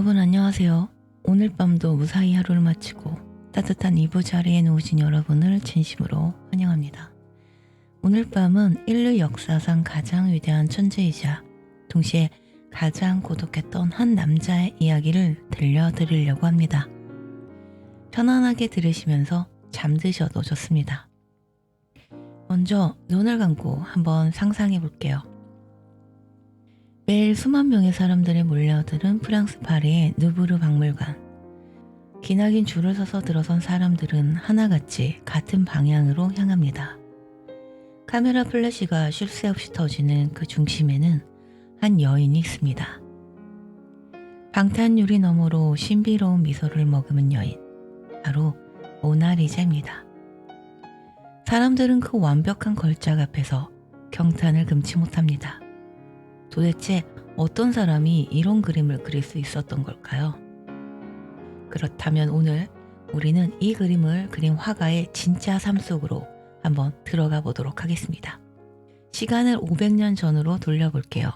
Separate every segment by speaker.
Speaker 1: 여러분 안녕하세요. 오늘 밤도 무사히 하루를 마치고 따뜻한 이부자리에 누우신 여러분을 진심으로 환영합니다. 오늘 밤은 인류 역사상 가장 위대한 천재이자 동시에 가장 고독했던 한 남자의 이야기를 들려드리려고 합니다. 편안하게 들으시면서 잠드셔도 좋습니다. 먼저 눈을 감고 한번 상상해 볼게요. 매일 수만 명의 사람들이 몰려드는 프랑스 파리의 누브르 박물관. 기나긴 줄을 서서 들어선 사람들은 하나같이 같은 방향으로 향합니다. 카메라 플래시가 쉴 새 없이 터지는 그 중심에는 한 여인이 있습니다. 방탄유리 너머로 신비로운 미소를 머금은 여인, 바로 모나리자입니다. 사람들은 그 완벽한 걸작 앞에서 경탄을 금치 못합니다. 도대체 어떤 사람이 이런 그림을 그릴 수 있었던 걸까요? 그렇다면 오늘 우리는 이 그림을 그린 화가의 진짜 삶 속으로 한번 들어가 보도록 하겠습니다. 시간을 500년 전으로 돌려볼게요.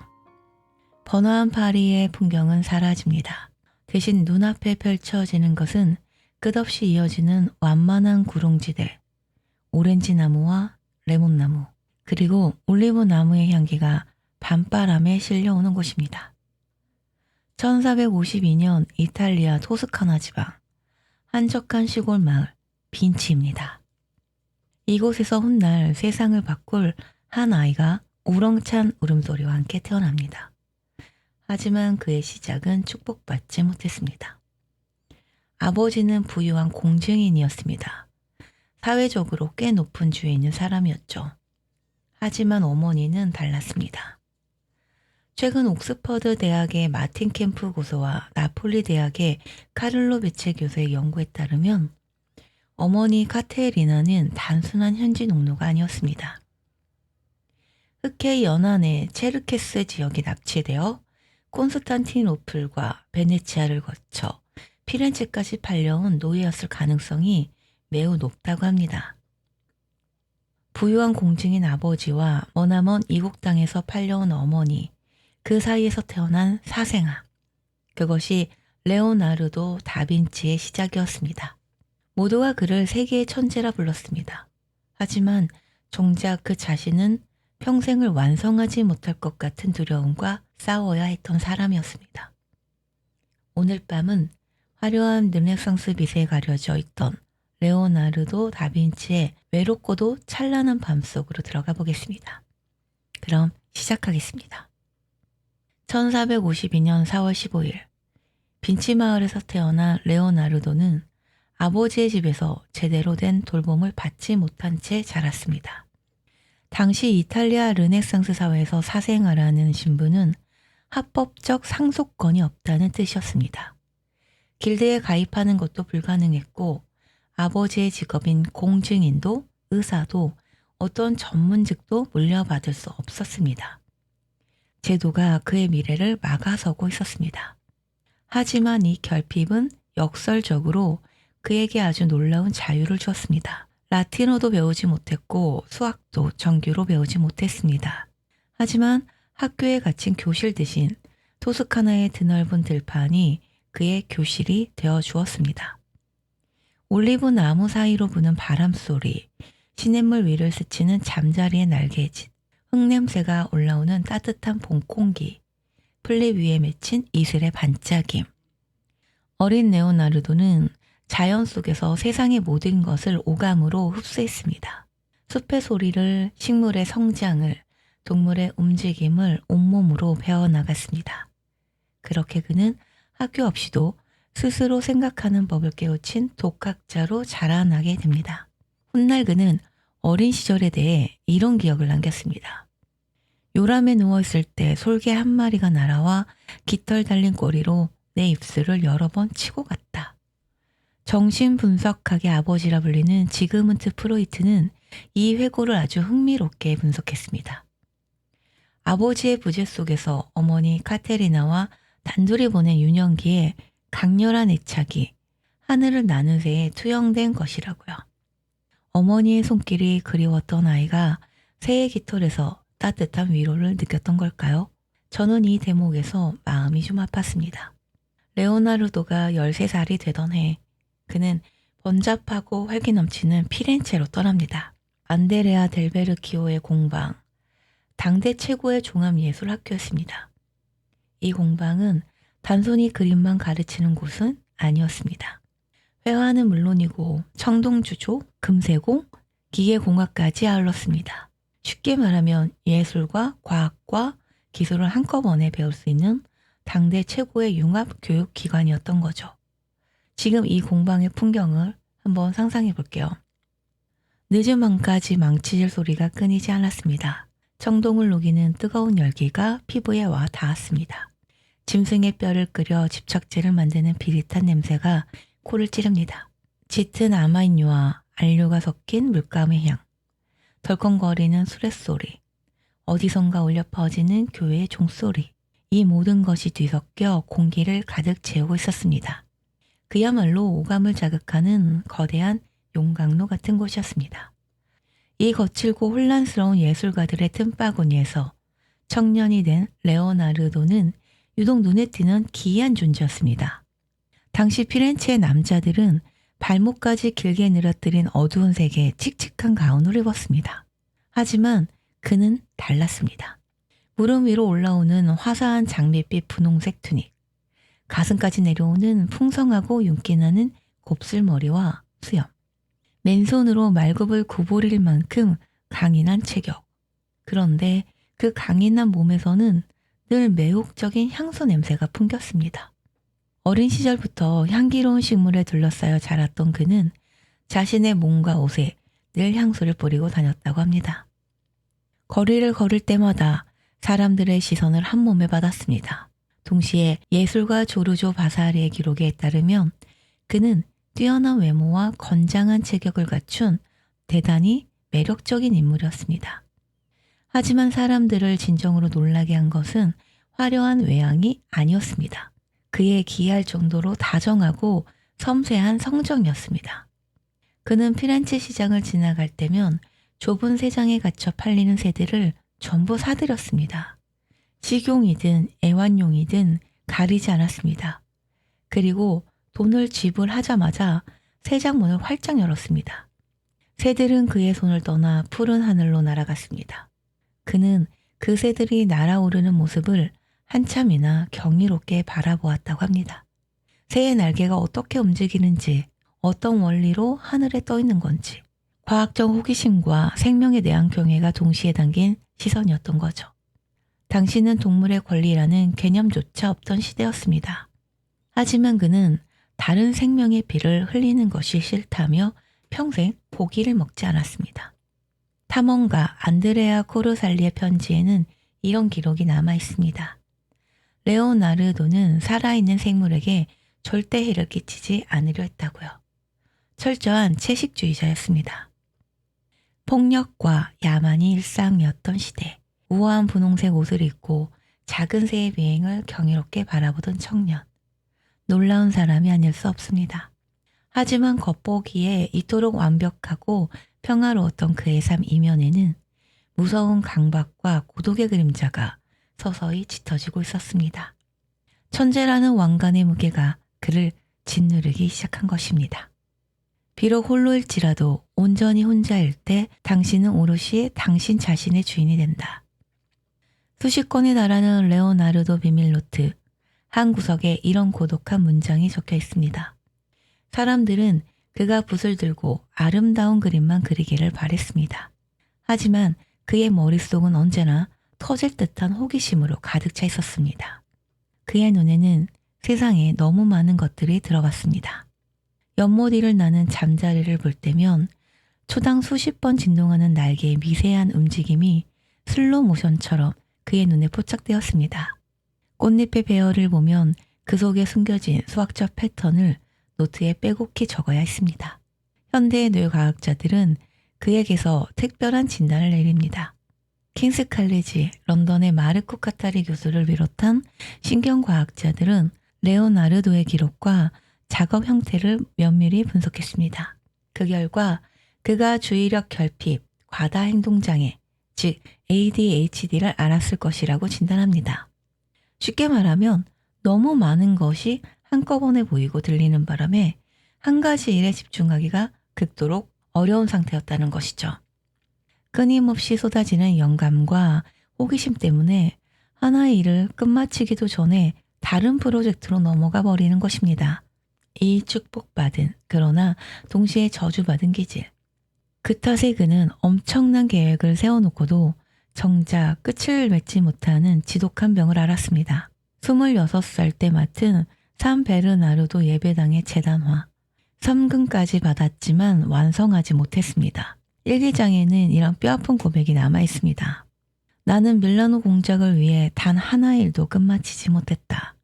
Speaker 1: 번화한 파리의 풍경은 사라집니다. 대신 눈앞에 펼쳐지는 것은 끝없이 이어지는 완만한 구릉지대, 오렌지 나무와 레몬나무, 그리고 올리브 나무의 향기가 밤바람에 실려오는 곳입니다. 1452년 이탈리아 토스카나 지방 한적한 시골 마을 빈치입니다. 이곳에서 훗날 세상을 바꿀 한 아이가 우렁찬 울음소리와 함께 태어납니다. 하지만 그의 시작은 축복받지 못했습니다. 아버지는 부유한 공증인이었습니다. 사회적으로 꽤 높은 주에 있는 사람이었죠. 하지만 어머니는 달랐습니다. 최근 옥스퍼드 대학의 마틴 캠프 교수와 나폴리 대학의 카를로 베체 교수의 연구에 따르면 어머니 카테리나는 단순한 현지 농노가 아니었습니다. 흑해 연안의 체르케스 지역이 납치되어 콘스탄티노플과 베네치아를 거쳐 피렌체까지 팔려온 노예였을 가능성이 매우 높다고 합니다. 부유한 공증인 아버지와 머나먼 이국 땅에서 팔려온 어머니, 그 사이에서 태어난 사생아. 그것이 레오나르도 다빈치의 시작이었습니다. 모두가 그를 세계의 천재라 불렀습니다. 하지만 정작 그 자신은 평생을 완성하지 못할 것 같은 두려움과 싸워야 했던 사람이었습니다. 오늘 밤은 화려한 르네상스 빛에 가려져 있던 레오나르도 다빈치의 외롭고도 찬란한 밤 속으로 들어가 보겠습니다. 그럼 시작하겠습니다. 1452년 4월 15일 빈치 마을에서 태어난 레오나르도는 아버지의 집에서 제대로 된 돌봄을 받지 못한 채 자랐습니다. 당시 이탈리아 르네상스 사회에서 사생아라는 신분은 합법적 상속권이 없다는 뜻이었습니다. 길드에 가입하는 것도 불가능했고 아버지의 직업인 공증인도 의사도 어떤 전문직도 물려받을 수 없었습니다. 제도가 그의 미래를 막아서고 있었습니다. 하지만 이 결핍은 역설적으로 그에게 아주 놀라운 자유를 주었습니다. 라틴어도 배우지 못했고 수학도 정규로 배우지 못했습니다. 하지만 학교에 갇힌 교실 대신 토스카나의 드넓은 들판이 그의 교실이 되어 주었습니다. 올리브 나무 사이로 부는 바람 소리, 시냇물 위를 스치는 잠자리의 날개짓, 흙냄새가 올라오는 따뜻한 봄 공기, 플립 위에 맺힌 이슬의 반짝임. 어린 레오나르도는 자연 속에서 세상의 모든 것을 오감으로 흡수했습니다. 숲의 소리를, 식물의 성장을, 동물의 움직임을 온몸으로 배워나갔습니다. 그렇게 그는 학교 없이도 스스로 생각하는 법을 깨우친 독학자로 자라나게 됩니다. 훗날 그는 어린 시절에 대해 이런 기억을 남겼습니다. 요람에 누워있을 때 솔개 한 마리가 날아와 깃털 달린 꼬리로 내 입술을 여러 번 치고 갔다. 정신분석학의 아버지라 불리는 지그문트 프로이트는 이 회고를 아주 흥미롭게 분석했습니다. 아버지의 부재 속에서 어머니 카테리나와 단둘이 보낸 유년기에 강렬한 애착이 하늘을 나는 새에 투영된 것이라고요. 어머니의 손길이 그리웠던 아이가 새의 깃털에서 따뜻한 위로를 느꼈던 걸까요? 저는 이 대목에서 마음이 좀 아팠습니다. 레오나르도가 13살이 되던 해 그는 번잡하고 활기 넘치는 피렌체로 떠납니다. 안데레아 델 베르키오의 공방, 당대 최고의 종합예술 학교였습니다. 이 공방은 단순히 그림만 가르치는 곳은 아니었습니다. 회화는 물론이고 청동주조, 금세공, 기계공학까지 아울렀습니다. 쉽게 말하면 예술과 과학과 기술을 한꺼번에 배울 수 있는 당대 최고의 융합 교육기관이었던 거죠. 지금 이 공방의 풍경을 한번 상상해 볼게요. 늦은 밤까지 망치질 소리가 끊이지 않았습니다. 청동을 녹이는 뜨거운 열기가 피부에 와 닿았습니다. 짐승의 뼈를 끓여 집착제를 만드는 비릿한 냄새가 코를 찌릅니다. 짙은 아마인유와 안료가 섞인 물감의 향, 덜컹거리는 수레소리, 어디선가 울려 퍼지는 교회의 종소리, 이 모든 것이 뒤섞여 공기를 가득 채우고 있었습니다. 그야말로 오감을 자극하는 거대한 용광로 같은 곳이었습니다. 이 거칠고 혼란스러운 예술가들의 틈바구니에서 청년이 된 레오나르도는 유독 눈에 띄는 기이한 존재였습니다. 당시 피렌체의 남자들은 발목까지 길게 늘어뜨린 어두운 색의 칙칙한 가운을 입었습니다. 하지만 그는 달랐습니다. 무릎 위로 올라오는 화사한 장밋빛 분홍색 투닉, 가슴까지 내려오는 풍성하고 윤기나는 곱슬머리와 수염, 맨손으로 말굽을 구부릴 만큼 강인한 체격. 그런데 그 강인한 몸에서는 늘 매혹적인 향수 냄새가 풍겼습니다. 어린 시절부터 향기로운 식물에 둘러싸여 자랐던 그는 자신의 몸과 옷에 늘 향수를 뿌리고 다녔다고 합니다. 거리를 걸을 때마다 사람들의 시선을 한 몸에 받았습니다. 동시에 예술가 조르조 바사리의 기록에 따르면 그는 뛰어난 외모와 건장한 체격을 갖춘 대단히 매력적인 인물이었습니다. 하지만 사람들을 진정으로 놀라게 한 것은 화려한 외양이 아니었습니다. 그의 기이할 정도로 다정하고 섬세한 성정이었습니다. 그는 피렌체 시장을 지나갈 때면 좁은 세장에 갇혀 팔리는 새들을 전부 사들였습니다. 식용이든 애완용이든 가리지 않았습니다. 그리고 돈을 지불하자마자 세장 문을 활짝 열었습니다. 새들은 그의 손을 떠나 푸른 하늘로 날아갔습니다. 그는 그 새들이 날아오르는 모습을 한참이나 경이롭게 바라보았다고 합니다. 새의 날개가 어떻게 움직이는지, 어떤 원리로 하늘에 떠 있는 건지, 과학적 호기심과 생명에 대한 경애가 동시에 담긴 시선이었던 거죠. 당시는 동물의 권리라는 개념조차 없던 시대였습니다. 하지만 그는 다른 생명의 피를 흘리는 것이 싫다며 평생 고기를 먹지 않았습니다. 탐험가 안드레아 코르살리의 편지에는 이런 기록이 남아 있습니다. 레오나르도는 살아있는 생물에게 절대 해를 끼치지 않으려 했다고요. 철저한 채식주의자였습니다. 폭력과 야만이 일상이었던 시대, 우아한 분홍색 옷을 입고 작은 새의 비행을 경이롭게 바라보던 청년. 놀라운 사람이 아닐 수 없습니다. 하지만 겉보기에 이토록 완벽하고 평화로웠던 그의 삶 이면에는 무서운 강박과 고독의 그림자가 서서히 짙어지고 있었습니다. 천재라는 왕관의 무게가 그를 짓누르기 시작한 것입니다. 비록 홀로일지라도 온전히 혼자일 때 당신은 오롯이 당신 자신의 주인이 된다. 수십 건에 달하는 레오나르도 비밀노트, 한 구석에 이런 고독한 문장이 적혀 있습니다. 사람들은 그가 붓을 들고 아름다운 그림만 그리기를 바랬습니다. 하지만 그의 머릿속은 언제나 터질 듯한 호기심으로 가득 차 있었습니다. 그의 눈에는 세상에 너무 많은 것들이 들어갔습니다. 연못 위를 나는 잠자리를 볼 때면 초당 수십 번 진동하는 날개의 미세한 움직임이 슬로 모션처럼 그의 눈에 포착되었습니다. 꽃잎의 배열을 보면 그 속에 숨겨진 수학적 패턴을 노트에 빼곡히 적어야 했습니다. 현대의 뇌과학자들은 그에게서 특별한 진단을 내립니다. 킹스 칼리지 런던의 마르코 카타리 교수를 비롯한 신경과학자들은 레오나르도의 기록과 작업 형태를 면밀히 분석했습니다. 그 결과 그가 주의력 결핍, 과다 행동장애, 즉 ADHD를 앓았을 것이라고 진단합니다. 쉽게 말하면 너무 많은 것이 한꺼번에 보이고 들리는 바람에 한 가지 일에 집중하기가 극도로 어려운 상태였다는 것이죠. 끊임없이 쏟아지는 영감과 호기심 때문에 하나의 일을 끝마치기도 전에 다른 프로젝트로 넘어가 버리는 것입니다. 이 축복받은 그러나 동시에 저주받은 기질. 그 탓에 그는 엄청난 계획을 세워놓고도 정작 끝을 맺지 못하는 지독한 병을 앓았습니다. 26살 때 맡은 산 베르나르도 예배당의 재단화. 3금까지 받았지만 완성하지 못했습니다. 일기장에는 이런 뼈아픈 고백이 남아 있습니다. 나는 밀라노 공작을 위해 단 하나의 일도 끝마치지 못했다.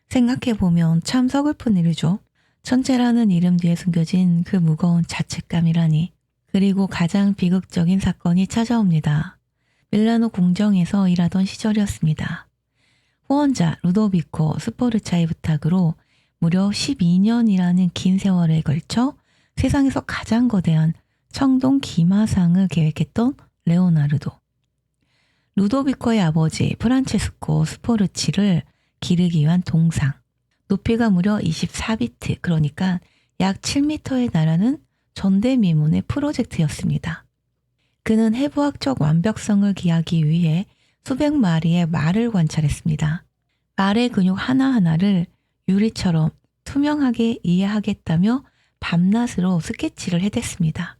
Speaker 1: 생각해보면 참 서글픈 일이죠. 천재라는 이름 뒤에 숨겨진 그 무거운 자책감이라니. 그리고 가장 비극적인 사건이 찾아옵니다. 밀라노 궁정에서 일하던 시절이었습니다. 후원자 루도비코 스포르차의 부탁으로 무려 12년이라는 긴 세월에 걸쳐 세상에서 가장 거대한 청동 기마상을 계획했던 레오나르도. 루도비코의 아버지 프란체스코 스포르치를 기르기 위한 동상. 높이가 무려 24비트, 그러니까 약 7m에 달하는 전대미문의 프로젝트였습니다. 그는 해부학적 완벽성을 기하기 위해 수백 마리의 말을 관찰했습니다. 말의 근육 하나하나를 유리처럼 투명하게 이해하겠다며 밤낮으로 스케치를 해댔습니다.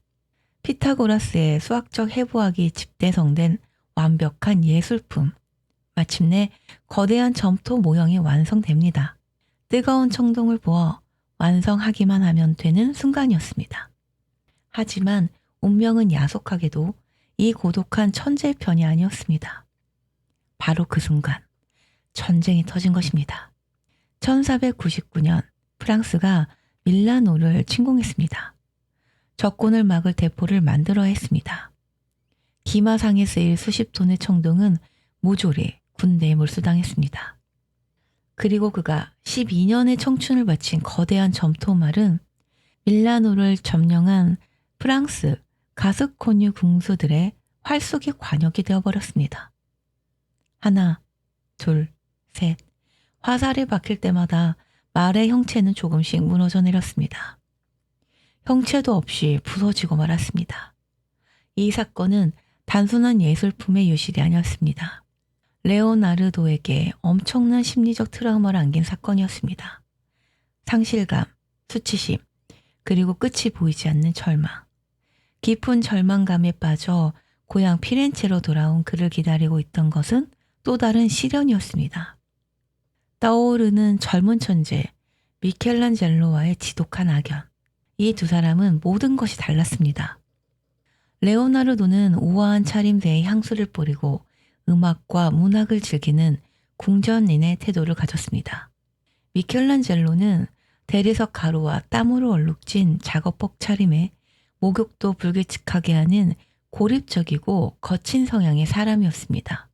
Speaker 1: 피타고라스의 수학적 해부학이 집대성된 완벽한 예술품. 마침내 거대한 점토 모형이 완성됩니다. 뜨거운 청동을 부어 완성하기만 하면 되는 순간이었습니다. 하지만 운명은 야속하게도 이 고독한 천재의 편이 아니었습니다. 바로 그 순간 전쟁이 터진 것입니다. 1499년 프랑스가 밀라노를 침공했습니다. 적군을 막을 대포를 만들어야 했습니다. 기마상에 쓰일 수십 톤의 청동은 모조리 군대에 몰수당했습니다. 그리고 그가 12년의 청춘을 바친 거대한 점토말은 밀라노를 점령한 프랑스 가스코뉴 궁수들의 활쏘기 관역이 되어버렸습니다. 하나, 둘, 셋. 화살이 박힐 때마다 말의 형체는 조금씩 무너져 내렸습니다. 형체도 없이 부서지고 말았습니다. 이 사건은 단순한 예술품의 유실이 아니었습니다. 레오나르도에게 엄청난 심리적 트라우마를 안긴 사건이었습니다. 상실감, 수치심, 그리고 끝이 보이지 않는 절망. 깊은 절망감에 빠져 고향 피렌체로 돌아온 그를 기다리고 있던 것은 또 다른 시련이었습니다. 떠오르는 젊은 천재 미켈란젤로와의 지독한 악연. 이 두 사람은 모든 것이 달랐습니다. 레오나르도는 우아한 차림새에 향수를 뿌리고 음악과 문학을 즐기는 궁전인의 태도를 가졌습니다. 미켈란젤로는 대리석 가루와 땀으로 얼룩진 작업복 차림에 목욕도 불규칙하게 하는 고립적이고 거친 성향의 사람이었습니다.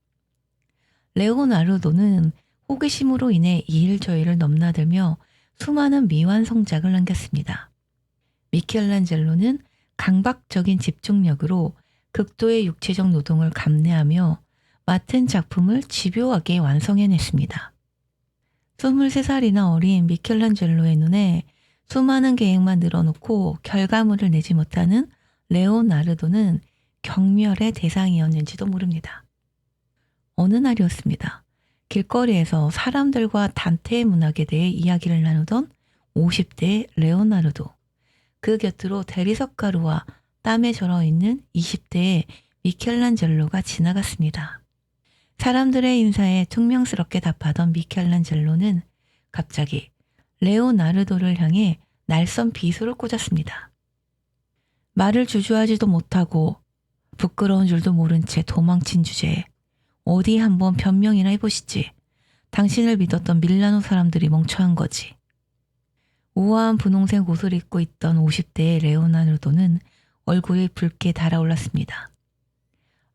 Speaker 1: 레오나르도는 호기심으로 인해 이 일 저 일을 넘나들며 수많은 미완성작을 남겼습니다. 미켈란젤로는 강박적인 집중력으로 극도의 육체적 노동을 감내하며 맡은 작품을 집요하게 완성해냈습니다. 23살이나 어린 미켈란젤로의 눈에 수많은 계획만 늘어놓고 결과물을 내지 못하는 레오나르도는 경멸의 대상이었는지도 모릅니다. 어느 날이었습니다. 길거리에서 사람들과 단테의 문학에 대해 이야기를 나누던 50대의 레오나르도. 그 곁으로 대리석 가루와 땀에 절어있는 20대의 미켈란젤로가 지나갔습니다. 사람들의 인사에 퉁명스럽게 답하던 미켈란젤로는 갑자기 레오나르도를 향해 날선 비수를 꽂았습니다. 말을 주저하지도 못하고 부끄러운 줄도 모른 채 도망친 주제에 어디 한번 변명이나 해보시지. 당신을 믿었던 밀라노 사람들이 멍청한 거지. 우아한 분홍색 옷을 입고 있던 50대의 레오나르도는 얼굴이 붉게 달아올랐습니다.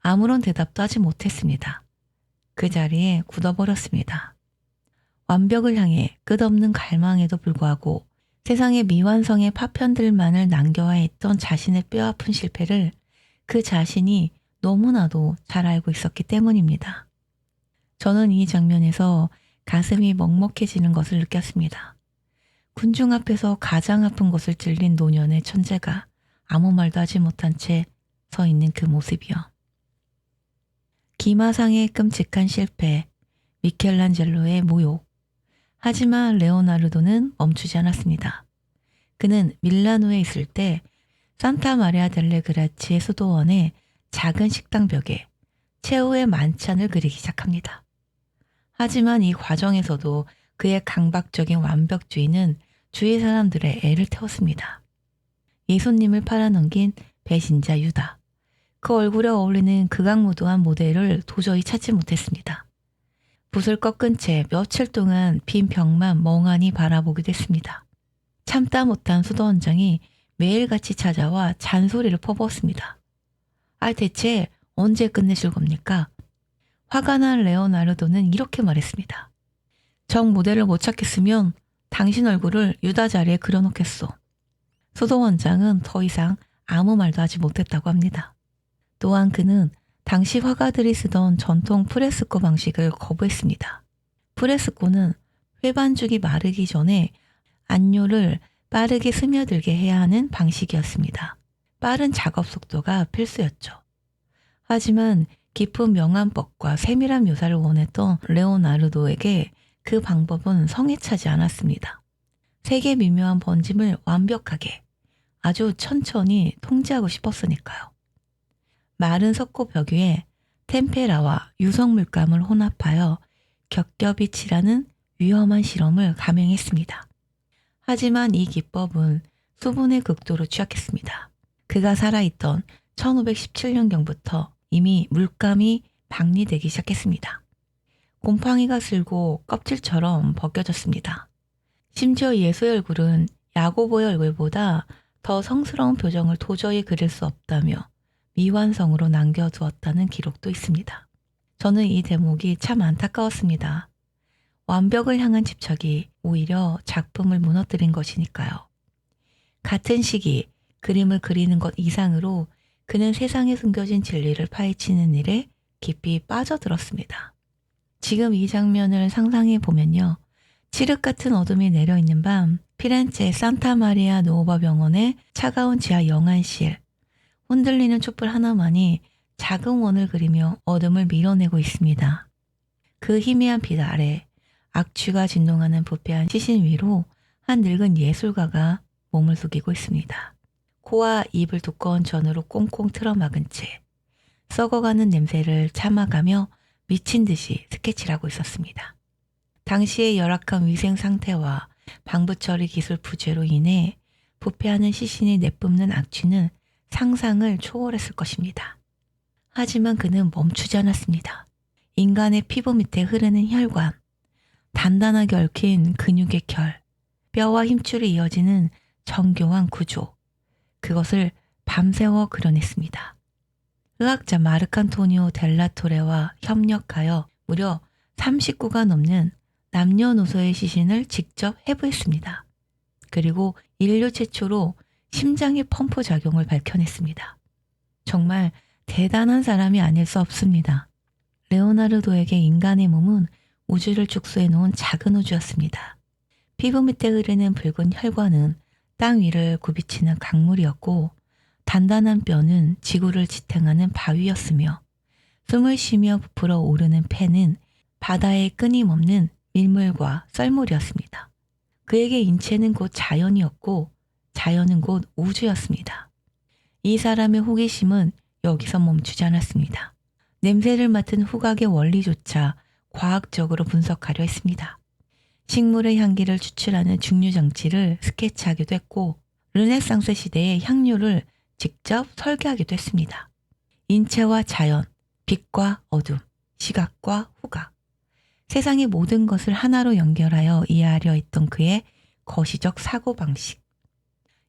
Speaker 1: 아무런 대답도 하지 못했습니다. 그 자리에 굳어버렸습니다. 완벽을 향해 끝없는 갈망에도 불구하고 세상의 미완성의 파편들만을 남겨야 했던 자신의 뼈아픈 실패를 그 자신이 너무나도 잘 알고 있었기 때문입니다. 저는 이 장면에서 가슴이 먹먹해지는 것을 느꼈습니다. 군중 앞에서 가장 아픈 것을 찔린 노년의 천재가 아무 말도 하지 못한 채 서 있는 그 모습이요. 기마상의 끔찍한 실패, 미켈란젤로의 모욕. 하지만 레오나르도는 멈추지 않았습니다. 그는 밀라노에 있을 때 산타 마리아 델레 그라치의 수도원의 작은 식당벽에 최후의 만찬을 그리기 시작합니다. 하지만 이 과정에서도 그의 강박적인 완벽주의는 주위 사람들의 애를 태웠습니다. 예수님을 팔아넘긴 배신자 유다. 그 얼굴에 어울리는 극악무도한 모델을 도저히 찾지 못했습니다. 붓을 꺾은 채 며칠 동안 빈 벽만 멍하니 바라보게 됐습니다. 참다 못한 수도원장이 매일같이 찾아와 잔소리를 퍼부었습니다. 대체 언제 끝내실 겁니까? 화가 난 레오나르도는 이렇게 말했습니다. 정 모델을 못 찾겠으면 당신 얼굴을 유다 자리에 그려놓겠소. 수도원장은 더 이상 아무 말도 하지 못했다고 합니다. 또한 그는 당시 화가들이 쓰던 전통 프레스코 방식을 거부했습니다. 프레스코는 회반죽이 마르기 전에 안료를 빠르게 스며들게 해야 하는 방식이었습니다. 빠른 작업 속도가 필수였죠. 하지만 깊은 명암법과 세밀한 묘사를 원했던 레오나르도에게 그 방법은 성에 차지 않았습니다. 색의 미묘한 번짐을 완벽하게 아주 천천히 통제하고 싶었으니까요. 마른 석고 벽 위에 템페라와 유성물감을 혼합하여 겹겹이 칠하는 위험한 실험을 감행했습니다. 하지만 이 기법은 수분의 극도로 취약했습니다. 그가 살아있던 1517년경부터 이미 물감이 박리되기 시작했습니다. 곰팡이가 슬고 껍질처럼 벗겨졌습니다. 심지어 예수의 얼굴은 야고보의 얼굴보다 더 성스러운 표정을 도저히 그릴 수 없다며 미완성으로 남겨두었다는 기록도 있습니다. 저는 이 대목이 참 안타까웠습니다. 완벽을 향한 집착이 오히려 작품을 무너뜨린 것이니까요. 같은 시기 그림을 그리는 것 이상으로 그는 세상에 숨겨진 진리를 파헤치는 일에 깊이 빠져들었습니다. 지금 이 장면을 상상해 보면요. 칠흑 같은 어둠이 내려있는 밤 피렌체 산타 마리아 누오바 병원의 차가운 지하 영안실, 흔들리는 촛불 하나만이 작은 원을 그리며 어둠을 밀어내고 있습니다. 그 희미한 빛 아래 악취가 진동하는 부패한 시신 위로 한 늙은 예술가가 몸을 숙이고 있습니다. 코와 입을 두꺼운 전으로 꽁꽁 틀어막은 채 썩어가는 냄새를 참아가며 미친 듯이 스케치를 하고 있었습니다. 당시의 열악한 위생 상태와 방부 처리 기술 부재로 인해 부패하는 시신이 내뿜는 악취는 상상을 초월했을 것입니다. 하지만 그는 멈추지 않았습니다. 인간의 피부 밑에 흐르는 혈관, 단단하게 얽힌 근육의 결, 뼈와 힘줄이 이어지는 정교한 구조, 그것을 밤새워 그려냈습니다. 의학자 마르칸토니오 델라토레와 협력하여 무려 39가 넘는 남녀노소의 시신을 직접 해부했습니다. 그리고 인류 최초로 심장의 펌프 작용을 밝혀냈습니다. 정말 대단한 사람이 아닐 수 없습니다. 레오나르도에게 인간의 몸은 우주를 축소해 놓은 작은 우주였습니다. 피부 밑에 흐르는 붉은 혈관은 땅 위를 굽이치는 강물이었고 단단한 뼈는 지구를 지탱하는 바위였으며 숨을 쉬며 부풀어 오르는 폐는 바다의 끊임없는 밀물과 썰물이었습니다. 그에게 인체는 곧 자연이었고 자연은 곧 우주였습니다. 이 사람의 호기심은 여기서 멈추지 않았습니다. 냄새를 맡은 후각의 원리조차 과학적으로 분석하려 했습니다. 식물의 향기를 추출하는 증류장치를 스케치하기도 했고 르네상스 시대의 향료를 직접 설계하기도 했습니다. 인체와 자연, 빛과 어둠, 시각과 후각, 세상의 모든 것을 하나로 연결하여 이해하려 했던 그의 거시적 사고방식.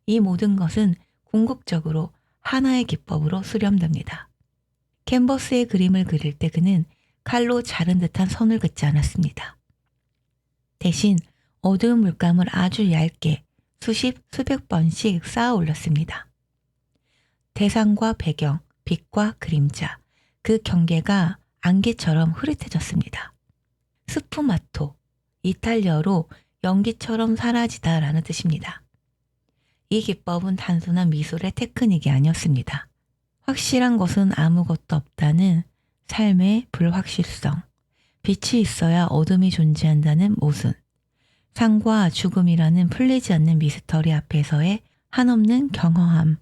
Speaker 1: 이 모든 것은 궁극적으로 하나의 기법으로 수렴됩니다. 캔버스에 그림을 그릴 때 그는 칼로 자른 듯한 선을 긋지 않았습니다. 대신 어두운 물감을 아주 얇게 수백 번씩 쌓아 올렸습니다. 대상과 배경, 빛과 그림자, 그 경계가 안개처럼 흐릿해졌습니다. 스푸마토, 이탈리아로 연기처럼 사라지다라는 뜻입니다. 이 기법은 단순한 미술의 테크닉이 아니었습니다. 확실한 것은 아무것도 없다는 삶의 불확실성, 빛이 있어야 어둠이 존재한다는 모순, 삶과 죽음이라는 풀리지 않는 미스터리 앞에서의 한없는 경허함,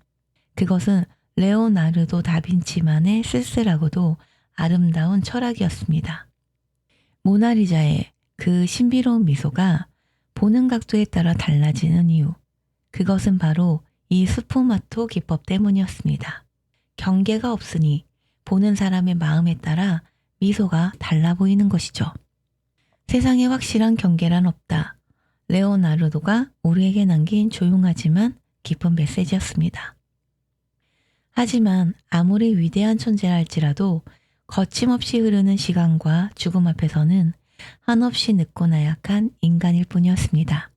Speaker 1: 그것은 레오나르도 다빈치만의 쓸쓸하고도 아름다운 철학이었습니다. 모나리자의 그 신비로운 미소가 보는 각도에 따라 달라지는 이유, 그것은 바로 이 스푸마토 기법 때문이었습니다. 경계가 없으니 보는 사람의 마음에 따라 미소가 달라 보이는 것이죠. 세상에 확실한 경계란 없다. 레오나르도가 우리에게 남긴 조용하지만 깊은 메시지였습니다. 하지만 아무리 위대한 천재라 할지라도 거침없이 흐르는 시간과 죽음 앞에서는 한없이 늙고 나약한 인간일 뿐이었습니다.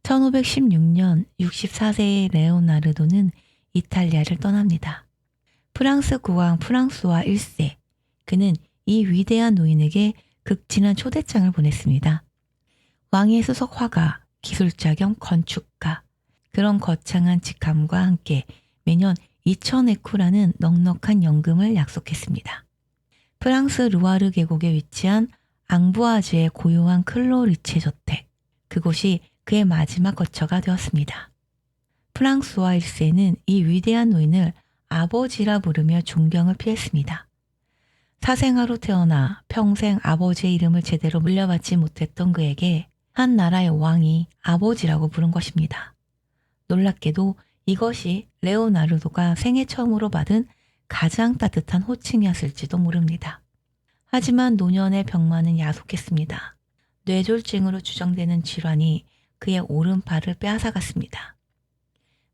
Speaker 1: 1516년 64세의 레오나르도는 이탈리아를 떠납니다. 프랑스 국왕 프랑스와 1세, 그는 이 위대한 노인에게 극진한 초대장을 보냈습니다. 왕의 수석 화가, 기술자 겸 건축가, 그런 거창한 직함과 함께 매년 2,000에쿠라는 넉넉한 연금을 약속했습니다. 프랑스 루아르 계곡에 위치한 앙부아즈의 고요한 클로리체 저택, 그곳이 그의 마지막 거처가 되었습니다. 프랑스와 1세는 이 위대한 노인을 아버지라 부르며 존경을 피했습니다. 사생아로 태어나 평생 아버지의 이름을 제대로 물려받지 못했던 그에게 한 나라의 왕이 아버지라고 부른 것입니다. 놀랍게도 이것이 레오나르도가 생애 처음으로 받은 가장 따뜻한 호칭이었을지도 모릅니다. 하지만 노년의 병마는 야속했습니다. 뇌졸중으로 추정되는 질환이 그의 오른팔을 빼앗아갔습니다.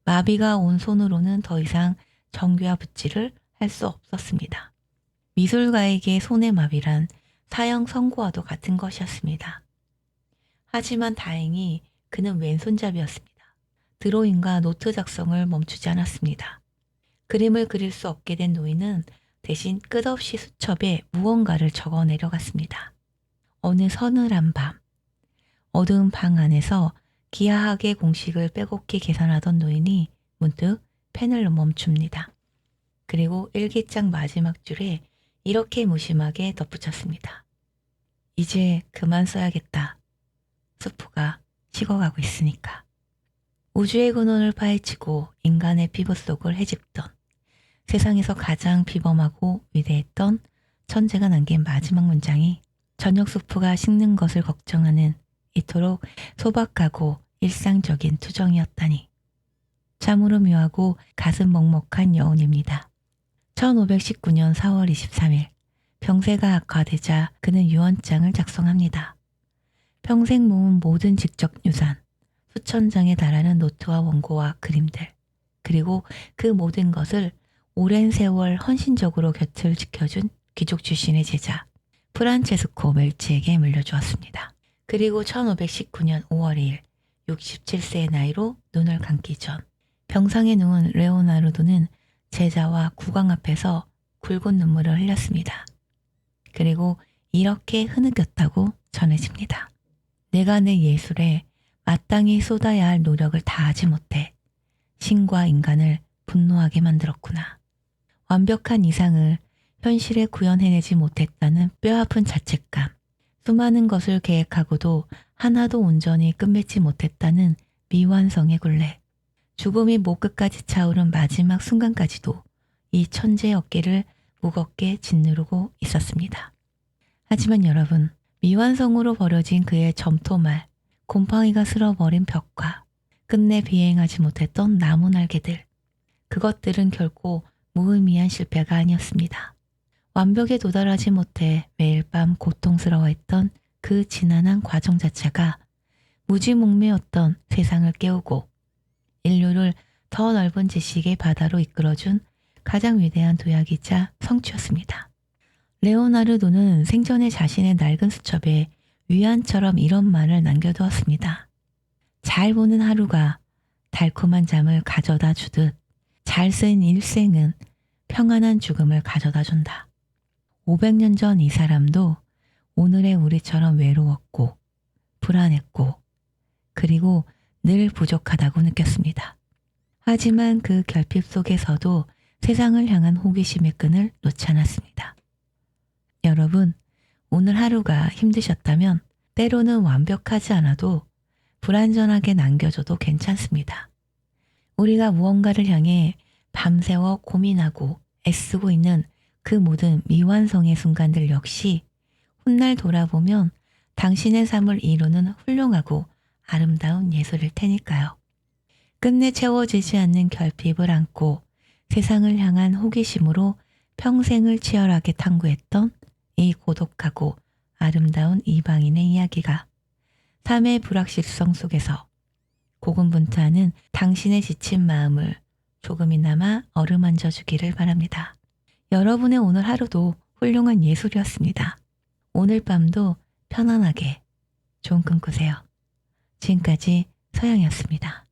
Speaker 1: 마비가 온 손으로는 더 이상 정교와 붓질을 할 수 없었습니다. 미술가에게 손의 마비란 사형 선고와도 같은 것이었습니다. 하지만 다행히 그는 왼손잡이였습니다. 드로잉과 노트 작성을 멈추지 않았습니다. 그림을 그릴 수 없게 된 노인은 대신 끝없이 수첩에 무언가를 적어 내려갔습니다. 어느 서늘한 밤, 어두운 방 안에서 기하학의 공식을 빼곡히 계산하던 노인이 문득 펜을 멈춥니다. 그리고 일기장 마지막 줄에 이렇게 무심하게 덧붙였습니다. 이제 그만 써야겠다. 수프가 식어가고 있으니까. 우주의 근원을 파헤치고 인간의 피부 속을 헤집던 세상에서 가장 비범하고 위대했던 천재가 남긴 마지막 문장이 저녁 수프가 식는 것을 걱정하는 이토록 소박하고 일상적인 투정이었다니. 참으로 묘하고 가슴 먹먹한 여운입니다. 1519년 4월 23일 병세가 악화되자 그는 유언장을 작성합니다. 평생 모은 모든 직접 유산, 수천 장에 달하는 노트와 원고와 그림들, 그리고 그 모든 것을 오랜 세월 헌신적으로 곁을 지켜준 귀족 출신의 제자 프란체스코 멜치에게 물려주었습니다. 그리고 1519년 5월 2일 67세의 나이로 눈을 감기 전 병상에 누운 레오나르도는 제자와 국왕 앞에서 굵은 눈물을 흘렸습니다. 그리고 이렇게 흐느꼈다고 전해집니다. 내가 내 예술에 마땅히 쏟아야 할 노력을 다하지 못해 신과 인간을 분노하게 만들었구나. 완벽한 이상을 현실에 구현해내지 못했다는 뼈아픈 자책감, 수많은 것을 계획하고도 하나도 온전히 끝맺지 못했다는 미완성의 굴레, 죽음이 목 끝까지 차오른 마지막 순간까지도 이 천재의 어깨를 무겁게 짓누르고 있었습니다. 하지만 여러분, 미완성으로 버려진 그의 점토말, 곰팡이가 쓸어버린 벽화, 끝내 비행하지 못했던 나무 날개들, 그것들은 결코 무의미한 실패가 아니었습니다. 완벽에 도달하지 못해 매일 밤 고통스러워했던 그 지난한 과정 자체가 무지몽매였던 세상을 깨우고 인류를 더 넓은 지식의 바다로 이끌어준 가장 위대한 도약이자 성취였습니다. 레오나르도는 생전에 자신의 낡은 수첩에 위안처럼 이런 말을 남겨두었습니다. 잘 보는 하루가 달콤한 잠을 가져다 주듯 잘 쓴 일생은 평안한 죽음을 가져다 준다. 500년 전 이 사람도 오늘의 우리처럼 외로웠고 불안했고 그리고 늘 부족하다고 느꼈습니다. 하지만 그 결핍 속에서도 세상을 향한 호기심의 끈을 놓지 않았습니다. 여러분, 오늘 하루가 힘드셨다면 때로는 완벽하지 않아도 불완전하게 남겨줘도 괜찮습니다. 우리가 무언가를 향해 밤새워 고민하고 애쓰고 있는 그 모든 미완성의 순간들 역시 훗날 돌아보면 당신의 삶을 이루는 훌륭하고 아름다운 예술일 테니까요. 끝내 채워지지 않는 결핍을 안고 세상을 향한 호기심으로 평생을 치열하게 탐구했던 이 고독하고 아름다운 이방인의 이야기가 삶의 불확실성 속에서 고군분투하는 당신의 지친 마음을 조금이나마 어루만져 주기를 바랍니다. 여러분의 오늘 하루도 훌륭한 예술이었습니다. 오늘 밤도 편안하게 좋은 꿈 꾸세요. 지금까지 서영이었습니다.